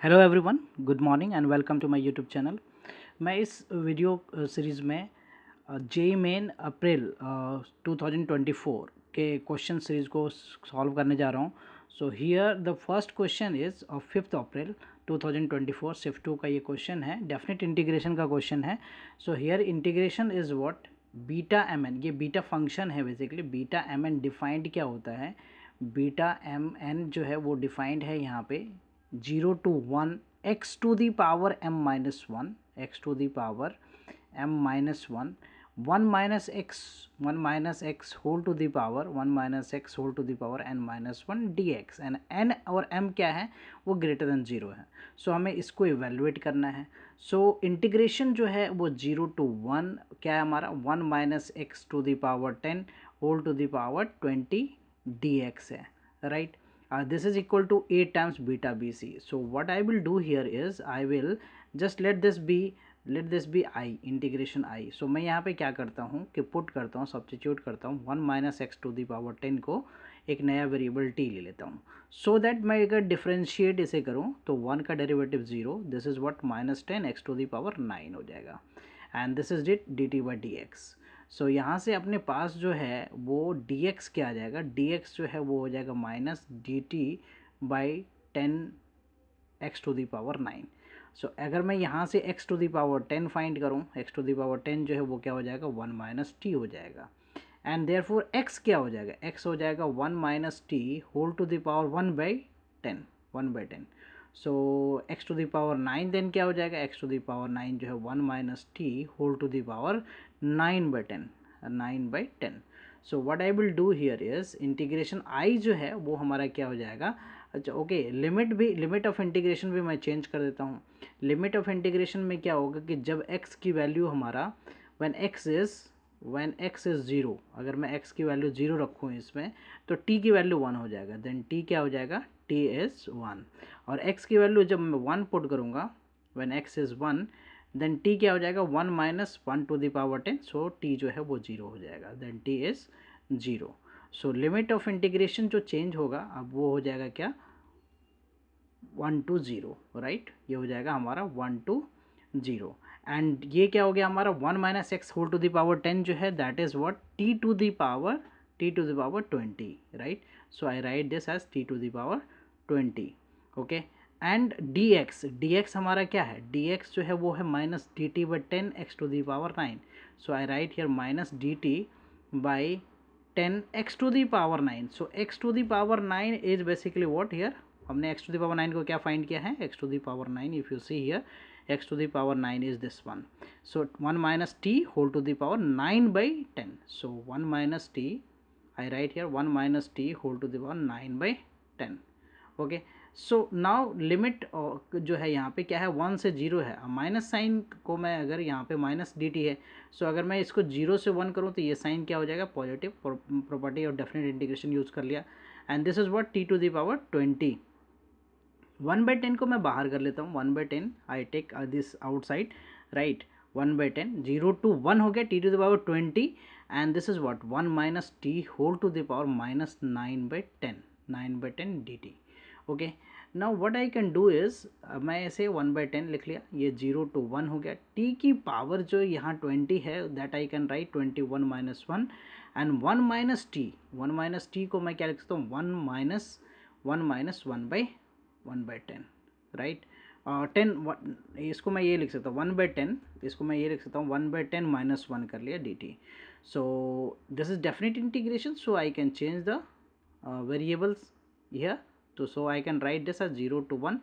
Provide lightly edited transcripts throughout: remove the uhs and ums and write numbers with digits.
Hello everyone, good morning and welcome to my YouTube channel. मैं इस video series में JEE main April 2024 के question series को solve करने जा रहा हूँ। So here the first question is of 5 April 2024 shift 2 का ये क्वेश्चन है, डेफिनेट इंटीग्रेशन का क्वेश्चन है। So here integration is what beta M N, ये बीटा फंक्शन है basically. Beta M N defined क्या होता है? बीटा एम एन जो है वो डिफाइंड है यहाँ पे 0 to 1 x to the power m minus 1, x to the power m minus 1, 1 minus x whole to the power 1 minus x whole to the power n minus 1 dx, and n और m क्या है? वो greater than 0 है। सो हमें इसको evaluate करना है। So integration जो है वो 0 to 1 क्या है हमारा? 1 minus x to the power 10 whole to the power 20 dx है, right? This is equal to 8 times beta bc. So what I will do here is I will just let this be I, integration I. So मैं यहाँ पे क्या करता हूँ कि put करता हूँ, सब्स्टिट्यूट करता हूँ 1 minus x to the power 10 को एक नया वेरिएबल t ले लेता हूँ, सो दैट मैं अगर डिफ्रेंशिएट इसे करूँ तो 1 का derivative 0, this is what minus 10 x to the power 9 हो जाएगा, एंड दिस इज डिट d T by d x. So यहाँ से अपने पास जो है वो dx क्या आ जाएगा? dx जो है वो हो जाएगा minus D T by 10 x to the power 9। So अगर मैं यहाँ से x to the power 10 find करूँ, x टू दी पावर 10 जो है वो क्या हो जाएगा? 1 माइनस टी हो जाएगा, एंड देयरफॉर x क्या हो जाएगा? x हो जाएगा 1 minus T whole to the power 1/10। So x to the power 9 then क्या हो जाएगा? x टू द पावर 9 जो है 1 minus T whole to the power 9/10। So what I will do here is integration i जो है वो हमारा क्या हो जाएगा? अच्छा ओके, लिमिट ऑफ इंटीग्रेशन भी मैं चेंज कर देता हूँ। लिमिट ऑफ इंटीग्रेशन में क्या होगा कि जब x की वैल्यू हमारा व्हेन x इज़ 0, अगर मैं x की वैल्यू 0 रखूँ इसमें तो t की वैल्यू 1 हो जाएगा, देन t क्या हो जाएगा? t is 1। और x की वैल्यू जब मैं 1 पुट करूँगा when x is 1, then t क्या हो जाएगा? 1 minus 1 to the power 10, so t जो है वो 0 हो जाएगा, then t is 0। So limit of integration जो चेंज होगा अब वो हो जाएगा क्या? 1 to 0, राइट? ये हो जाएगा हमारा 1 to 0, एंड ये क्या हो गया हमारा? 1 minus x whole to the power 10 जो है that is what? t to the power 20, right? So I write this as t to the power 20, okay. And dx हमारा क्या है? dx जो है वो है minus D T by 10 x to the power 9। So I write here minus D T by 10 x to the power 9। So x to the power 9 is basically what? Here हमने x to the power 9 को क्या find किया है? X to the power 9, if you see here x to the power 9 is this one. So 1 minus T whole to the power 9/10। So 1 minus T, I write here 1 minus T whole to the power 9/10, okay. So now limit जो है यहाँ पे क्या है? 1 से 0 है। Minus sign को मैं अगर यहाँ पे माइनस डी टी है, सो अगर मैं इसको 0 से 1 करूँ तो ये साइन क्या हो जाएगा? Positive. Property of definite integration use कर लिया, and this is what? T to the power 20। 1/10 को मैं बाहर कर लेता हूँ, 1/10 I take this outside, right? 1/10, 0 to 1 हो गया, T to the power 20, and this is what? 1 minus T whole to the power minus 9/10 D T, okay. Now what I can do is मैं ऐसे 1/10 लिख लिया, ये 0 to 1 हो गया। t की पावर जो यहाँ 20 है that I can write 21 minus 1, and 1 minus T को मैं क्या लिख सकता हूँ? 1 माइनस 1/10, राइट? 10 इसको मैं ये लिख सकता हूँ 1/10, इसको मैं ये लिख सकता हूँ 1/10 माइनस 1 कर लिया D T. So this is definite integration, so I can change the variables here. So I can write this as 0 to 1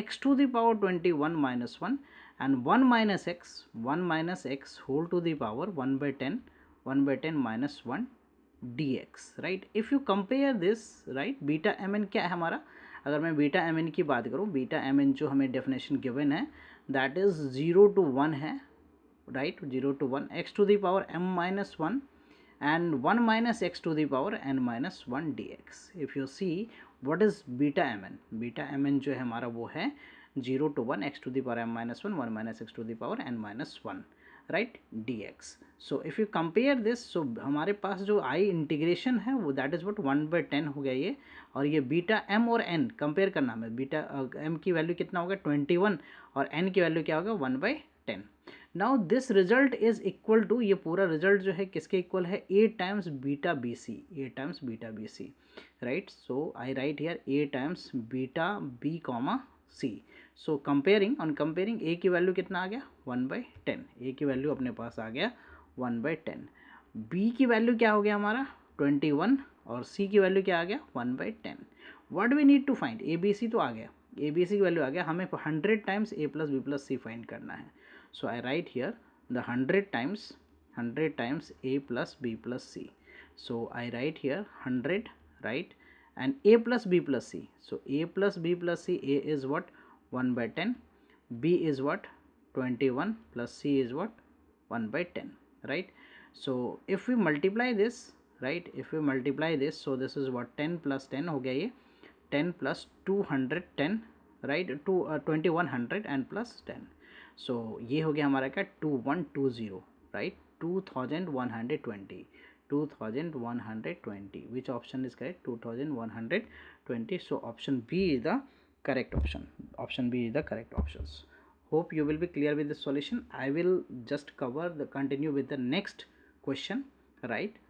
x to the power 21 minus 1, and 1 minus x whole to the power 1/10 minus 1 dx, right? If you compare this, right, beta M N क्या है हमारा? अगर मैं beta M N की बात करूँ, beta M N जो हमें डेफिनेशन गिवन है दैट इज़ 0 to 1 है, right? 0 to 1 x to the power m minus 1 and 1 minus x to the power n minus 1 dx. If you see what is beta mn? Beta mn जो है हमारा वो है 0 to 1 x to the power m minus 1, 1 minus x to the power n minus 1, right dx. So if you compare this, so हमारे पास जो आई integration है वो दैट इज़ व्हाट 1/10 हो गया ये, और ये बीटा m और n कंपेयर करना है, बीटा m की वैल्यू कितना होगा 21 और n की वैल्यू क्या होगा 1/10. Now this result is equal to, ये पूरा रिजल्ट जो है किसके इक्वल है, a times beta B C, a times beta B C, right. So I write here a times beta B comma C. So comparing, on comparing a की value कितना आ गया 1/10, a की वैल्यू अपने पास आ गया 1/10, b की वैल्यू क्या हो गया हमारा 21 और c की वैल्यू क्या आ गया 1/10. What we need to find, A B C तो आ गया, ए बी सी की वैल्यू आ गया, हमें 100 times a plus b plus c find करना है. So I write here the 100 times a plus b plus c. So I write here 100, right, and a plus b plus c. So a plus b plus c, a is what 1/10, b is what 21 plus c is what 1/10, right. So if we multiply this, right, if we multiply this, so this is what 10 plus 10 हो गया ये 10 plus 210, right, 2100 and plus 10. So ये हो गया हमारा क्या 2120, right, 2120, 2120. Which option is correct, 2120. So option B is the correct option, option B is the correct options. Hope you will be clear with the solution. I will just continue with the next question, right.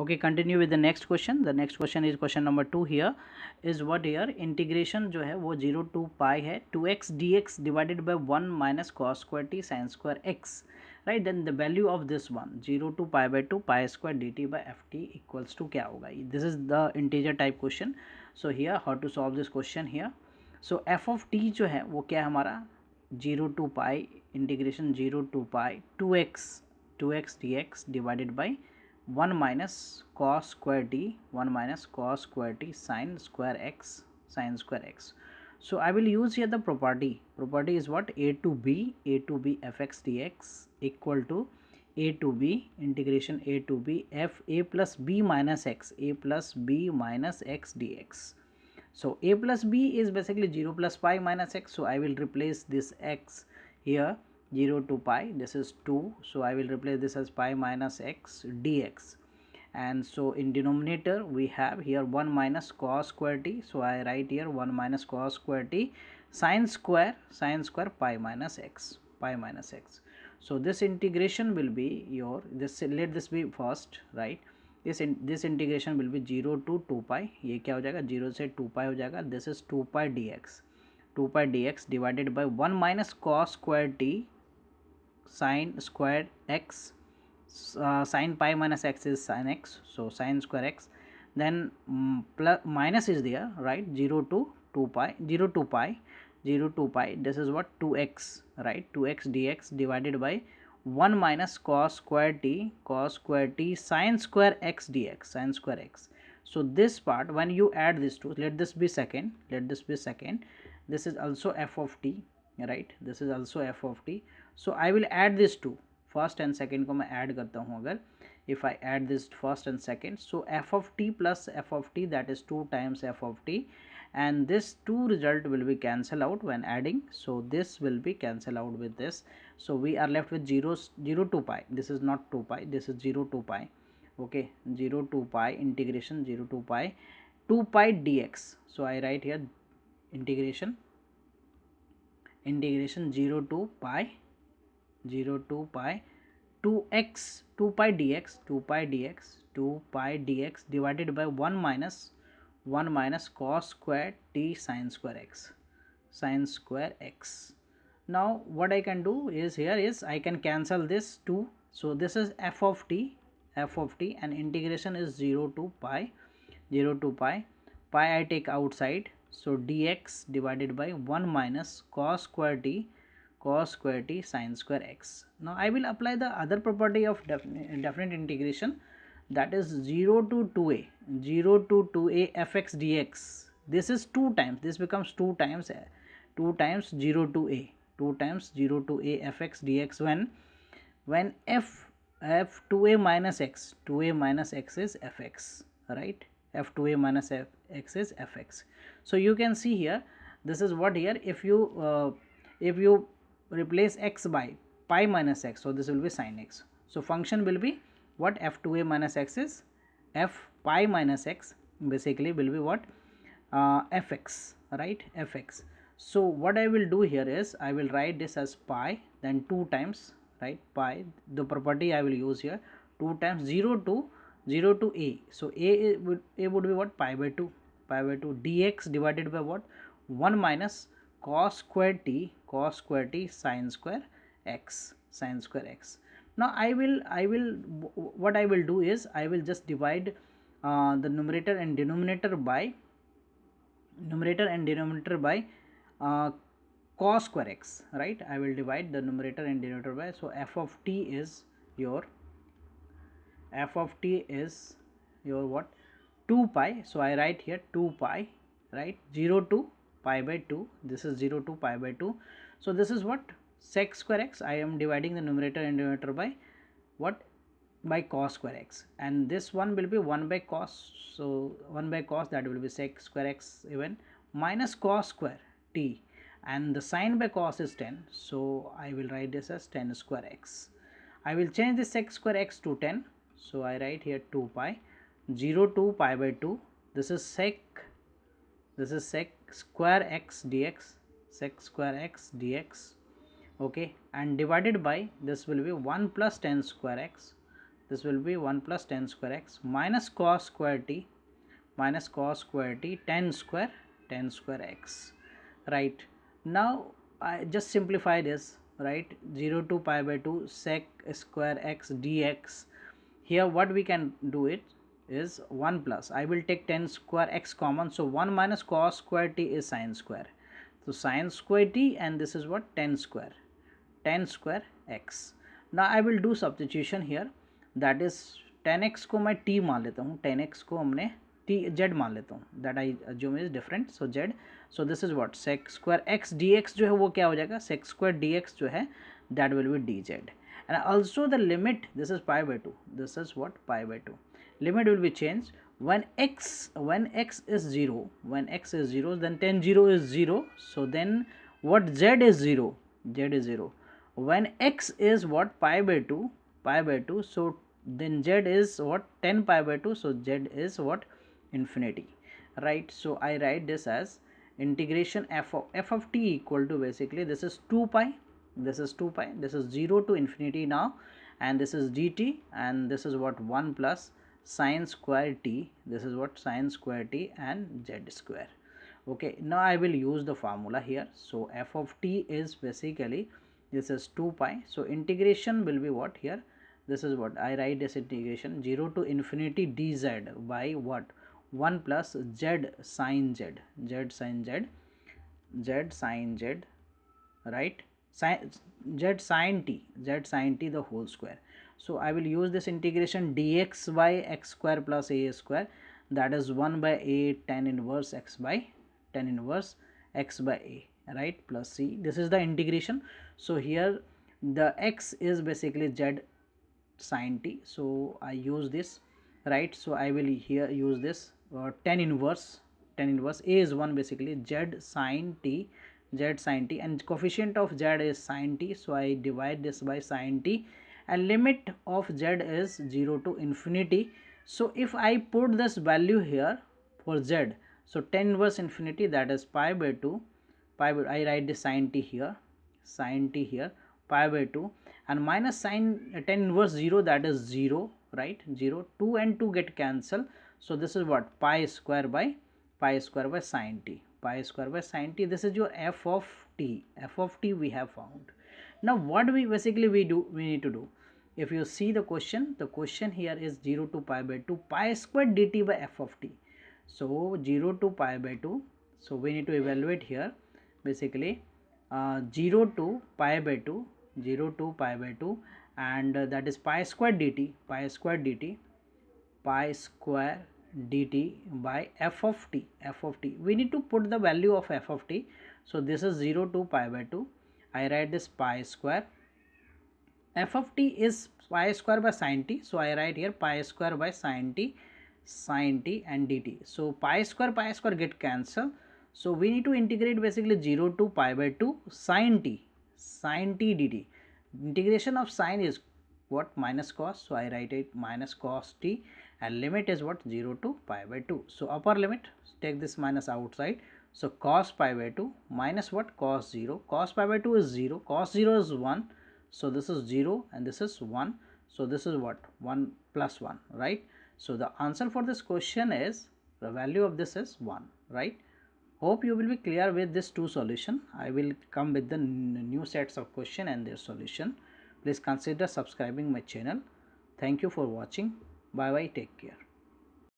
Okay, continue with the next question. The next question is question number 2 here, is what here integration जो है वो 0 to pi है 2x dx divided by 1 minus cos square t sin square x, right. Then the value of this one 0 to pi by 2 pi square dt by ft equals to क्या होगा. This is the integer type question. So here how to solve this question here. So f of t जो है वो क्या है हमारा 0 to pi integration 0 to pi 2x dx divided by 1 minus cos square t, 1 minus cos square t sin square x, sin square x. So I will use here the property is what a to b fx dx equal to a to b integration a to b f a plus b minus x, a plus b minus x dx. So a plus b is basically 0 plus pi minus x, so I will replace this x here 0 to pi, this is 2, so I will replace this as pi minus x dx. And so in denominator we have here 1 minus cos square t, so I write here 1 minus cos square t sin square pi minus x, So this integration will be your, this, let this be first, right. This integration will be 0 to 2 pi, ये क्या हो जाएगा 0 से 2 pi हो जाएगा, this is 2 pi dx divided by 1 minus cos square t sin square x, sin pi minus x is sin x, so sin square x, then plus minus is there, right, 0 to 2 pi, 0 to pi, this is what 2x, right, 2x dx divided by 1 minus cos square t sin square x dx, sin square x. So this part when you add this two, let this be second, this is also f of t, right, this is also f of t. So I will add this two, first and second को मैं add करता हूँ अगर, if I add this first and second, so F of T plus F of T that is 2 times F of T, and this 2 result will be cancel out when adding, so this will be cancel out with this, so we are left with 0 to pi, this is not 2 pi, this is 0 to pi, okay, 0 to pi integration 0 to pi 2 pi dx. So I write here integration 0 to pi 2x 2 pi dx divided by 1 minus cos square t sin square x. Now what I can do is here is I can cancel this 2, so this is f of t and integration is 0 to pi I take outside, so dx divided by 1 minus cos square t sin square x. Now I will apply the other property of definite integration, that is 0 to 2a fx dx. This is 2 times, this becomes 2 times 0 to a fx dx when f 2a minus x is fx, right, f 2a minus x is fx. So you can see here, this is what here, if you replace x by pi minus x, so this will be sin x. So function will be what? f2a minus x is f pi minus x, basically will be what? Fx, right? Fx. So what I will do here is I will write this as pi, then 2 times, right? Pi, the property I will use here, 2 times 0 to a. So a would be what? Pi by 2, pi by 2 dx divided by what? 1 minus cos square t sine square x, sine square x. Now I will what I will do is I will just divide the numerator and denominator by uh, cos square x, right? I will divide the numerator and denominator by, so f of t is your what? 2 pi. So I write here 2 pi, right? 0 to pi by 2, this is 0 to pi by 2. So this is what? Sec square x. I am dividing the numerator and denominator by what? By cos square x, and this one will be 1 by cos, so 1 by cos, that will be sec square x even, minus cos square t, and the sine by cos is 10, so I will write this as 10 square x. I will change the sec square x to 10, so I write here 2 pi, 0 to pi by 2, this is sec square x dx, sec square x dx, okay, and divided by, this will be 1 plus 10 square x, this will be 1 plus 10 square x minus cos square t 10 square x, right? Now I just simplify this, right? 0 to pi by 2 sec square x dx. Here what we can do it is 1 plus, I will take 10 square x common, so 1 minus cos square t is sine square, so sine square t, and this is what? 10 square x. Now I will do substitution here, that is 10x को मैं t मान लेता हूँ, 10x को हमने t z मान लेता हूँ, that I assume is different, so z, so this is what? sec square x dx जो है वो क्या हो जाएगा? sec square dx जो है that will be dz, and also the limit, this is pi by 2, this is what? Pi by 2, limit will be changed when x is 0, then tan 0 is 0, so then what? Z is 0, when x is what? Pi by 2, so then z is what? 10 pi by 2, so z is what? Infinity, right? So I write this as integration f of t equal to, basically this is 2 pi, this is 0 to infinity now, and this is dt, and this is what? 1 plus sine square t, this is what? Sine square t and z square. Okay, now I will use the formula here, so f of t is basically, this is 2 pi, so integration will be what here? This is what I write this integration 0 to infinity dz by what? 1 plus z sin z, right? Z sin t the whole square. So I will use this integration dx by x square plus a square, that is 1 by a tan inverse x by a, right, plus c. This is the integration. So here the x is basically z sin t, so I use this, right? So I will here use this tan inverse, a is 1, basically z sin t, and coefficient of z is sin t, so I divide this by sin t, and limit of z is 0 to infinity. So if I put this value here for z, so tan inverse infinity, that is pi by 2, I write the sin t here, pi by 2, and minus sin tan inverse 0, that is 0, right? 0, 2 and 2 get cancelled, so this is what? Pi square by sin t, this is your f of t, we have found. Now what we basically we need to do, if you see the question here is 0 to pi by 2 pi square dt by f of t, so 0 to pi by 2, so we need to evaluate here, basically 0 to pi by 2, and that is pi square dt, pi square dt by f of t, we need to put the value of f of t, so this is 0 to pi by 2, I write this pi square, f of t is pi square by sin t, so I write here pi square by sin t and dt, so pi square get cancelled, so we need to integrate basically 0 to pi by 2 sin t dt, Integration of sine is what? Minus cos. So I write it minus cos t, and limit is what? 0 to pi by 2. So upper limit, take this minus outside. So cos pi by 2 minus what? Cos 0. Cos pi by 2 is 0. Cos 0 is 1. So this is 0 and this is 1. So this is what? 1 plus 1, right? So the answer for this question is, the value of this is 1, right? Hope you will be clear with this two solution. I will come with the new sets of question and their solution. Please consider subscribing my channel. Thank you for watching. Bye bye. Take care.